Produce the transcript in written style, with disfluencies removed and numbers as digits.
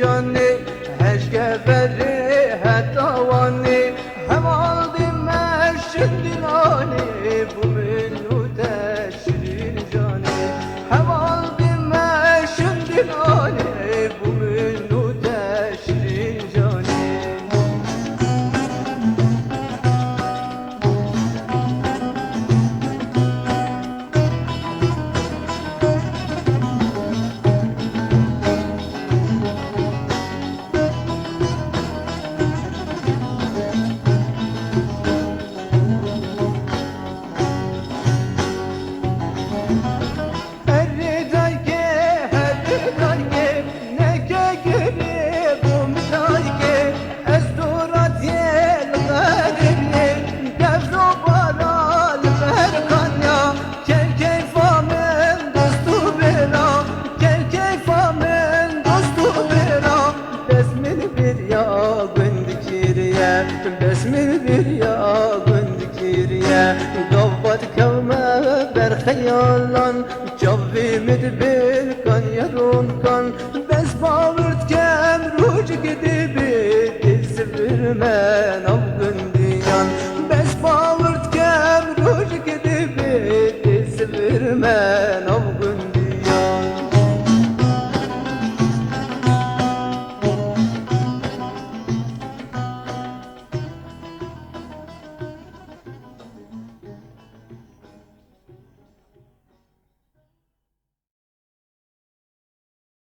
جانی هشگه بری هتوانی هم aldım eşindinani bu minute şirin cani hem aldım eşindinani bu minute şirin cani. بسمل بريا قند كيريا قوت كوما برخيالان جوي مدبر كان يرون كان بس باورت كم روج كدبي الزفر من او قنديان بس باورت كم روج كدبي